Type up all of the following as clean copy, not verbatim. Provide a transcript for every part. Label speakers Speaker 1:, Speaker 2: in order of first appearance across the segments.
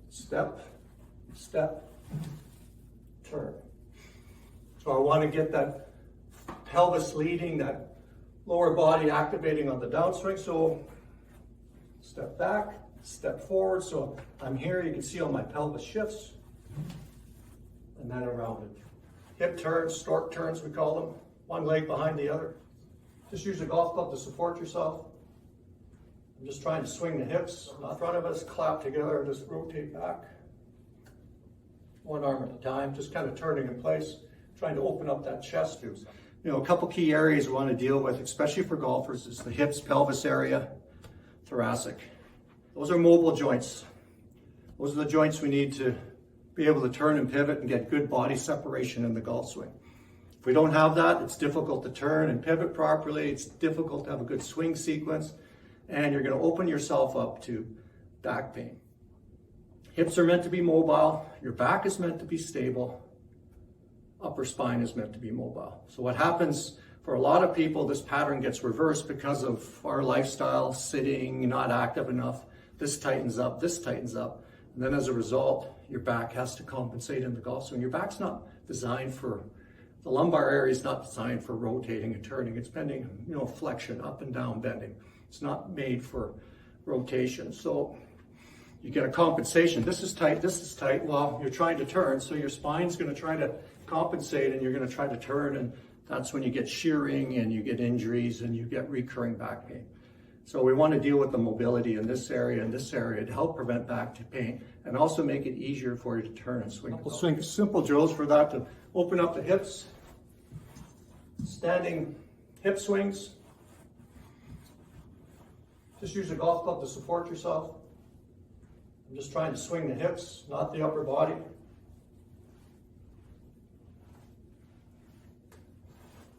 Speaker 1: step, step, turn. So I want to get that pelvis leading, that lower body activating on the downswing. So step back, step forward. So I'm here, you can see how my pelvis shifts. And then around it. Hip turns, stork turns, we call them. One leg behind the other. Just use a golf club to support yourself. I'm just trying to swing the hips in front of us, clap together, just rotate back. One arm at a time, just kind of turning in place, trying to open up that chest too. You know, a couple key areas we want to deal with, especially for golfers, is the hips, pelvis area, thoracic. Those are mobile joints. Those are the joints we need to be able to turn and pivot and get good body separation in the golf swing. If we don't have that, it's difficult to turn and pivot properly. It's difficult to have a good swing sequence, and you're going to open yourself up to back pain. Hips are meant to be mobile. Your back is meant to be stable. Upper spine is meant to be mobile. So what happens for a lot of people, this pattern gets reversed because of our lifestyle, sitting, not active enough. This tightens up, this tightens up. And then as a result, your back has to compensate in the golf swing. Your back's not designed for, the lumbar area is not designed for rotating and turning. It's bending, flexion, up and down bending. It's not made for rotation. So you get a compensation. This is tight, this is tight. Well, you're trying to turn, so your spine's going to try to compensate and you're going to try to turn, and that's when you get shearing and you get injuries and you get recurring back pain. So we want to deal with the mobility in this area and this area to help prevent back pain and also make it easier for you to turn and swing. We'll swing simple drills for that to open up the hips. Standing hip swings. Just use a golf club to support yourself. I'm just trying to swing the hips, not the upper body.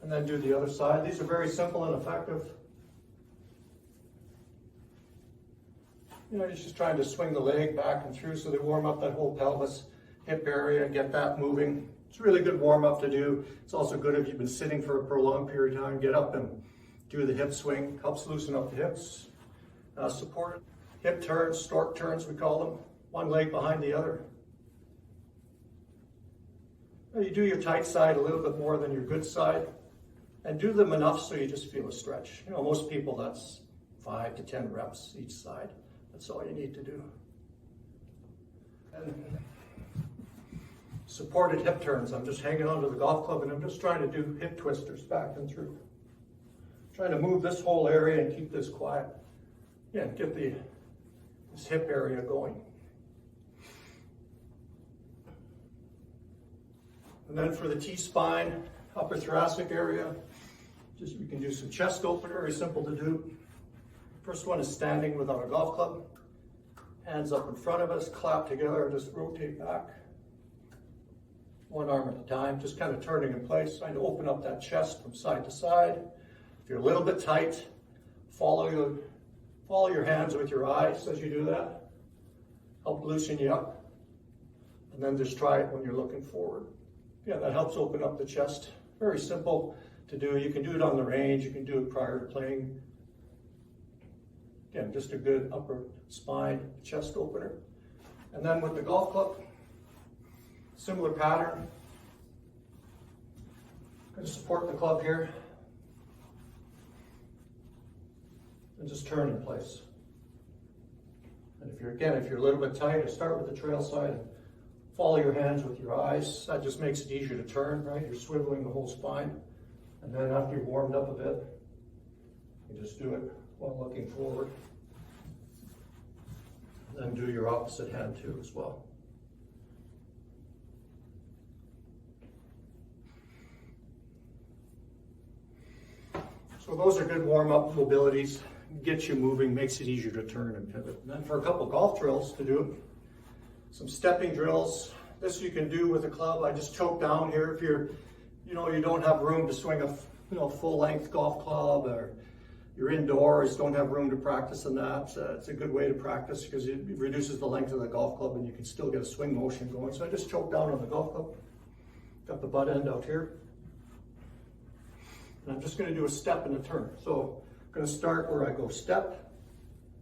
Speaker 1: And then do the other side. These are very simple and effective. You're just trying to swing the leg back and through so they warm up that whole pelvis, hip area, and get that moving. It's a really good warm up to do. It's also good if you've been sitting for a prolonged period of time, get up and do the hip swing. Helps loosen up the hips. Support hip turns, stork turns we call them. One leg behind the other. Now you do your tight side a little bit more than your good side. And do them enough so you just feel a stretch. Most people, that's 5 to 10 reps each side. That's all you need to do. And supported hip turns. I'm just hanging onto the golf club and I'm just trying to do hip twisters back and through. Trying to move this whole area and keep this quiet. Yeah, get this hip area going. And then for the T-spine, upper thoracic area, we can do some chest opener, very simple to do. First one is standing without a golf club. Hands up in front of us, clap together, just rotate back. One arm at a time, just kind of turning in place, trying to open up that chest from side to side. If you're a little bit tight, follow your hands with your eyes as you do that. Help loosen you up. And then just try it when you're looking forward. Yeah, that helps open up the chest. Very simple to do. You can do it on the range, you can do it prior to playing. Again, just a good upper spine chest opener. And then with the golf club, similar pattern. Going to support the club here. And just turn in place. And if you're a little bit tight, start with the trail side and follow your hands with your eyes. That just makes it easier to turn, right? You're swiveling the whole spine. And then after you've warmed up a bit, you just do it while looking forward. Then do your opposite hand too as well. So those are good warm-up mobilities. Gets you moving, makes it easier to turn and pivot. And then for a couple golf drills to do, some stepping drills. This you can do with a club. I just choke down here if you don't have room to swing a full-length golf club, or you're indoors, don't have room to practice in that. It's a good way to practice because it reduces the length of the golf club and you can still get a swing motion going. So I just choke down on the golf club. Got the butt end out here. And I'm just going to do a step and a turn. So I'm going to start where I go step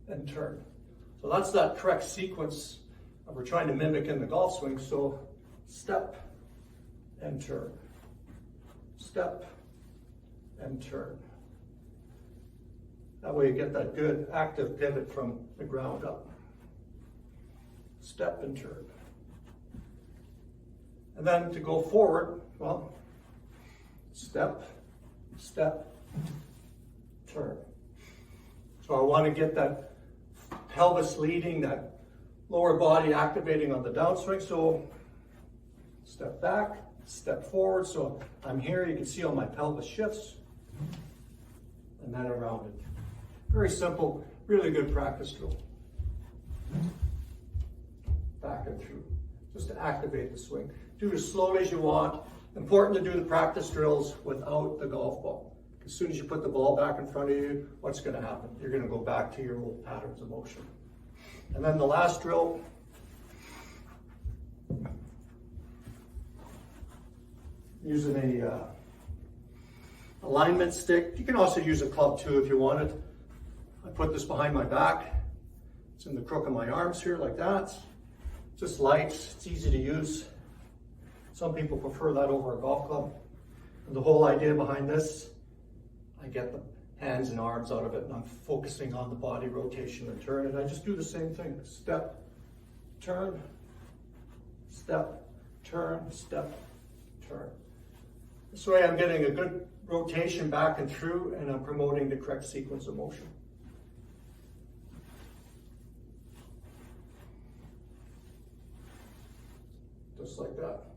Speaker 1: and turn. So that's that correct sequence we're trying to mimic in the golf swing, so step and turn. Step and turn. That way you get that good active pivot from the ground up. Step and turn. And then to go forward, well, step, step, turn. So I want to get that pelvis leading, that lower body activating on the downswing. So step back, step forward. So I'm here, you can see how my pelvis shifts. And then around it. Very simple, really good practice drill. Back and through, just to activate the swing. Do it as slowly as you want. Important to do the practice drills without the golf ball. As soon as you put the ball back in front of you, what's going to happen? You're going to go back to your old patterns of motion. And then the last drill, using a alignment stick. You can also use a club too if you wanted. I put this behind my back. It's in the crook of my arms here like that. Just light, it's easy to use. Some people prefer that over a golf club. And the whole idea behind this, I get the hands and arms out of it and I'm focusing on the body rotation and turn, and I just do the same thing. Step, turn, step, turn, step, turn. This way I'm getting a good rotation back and through, and I'm promoting the correct sequence of motion. Just like that.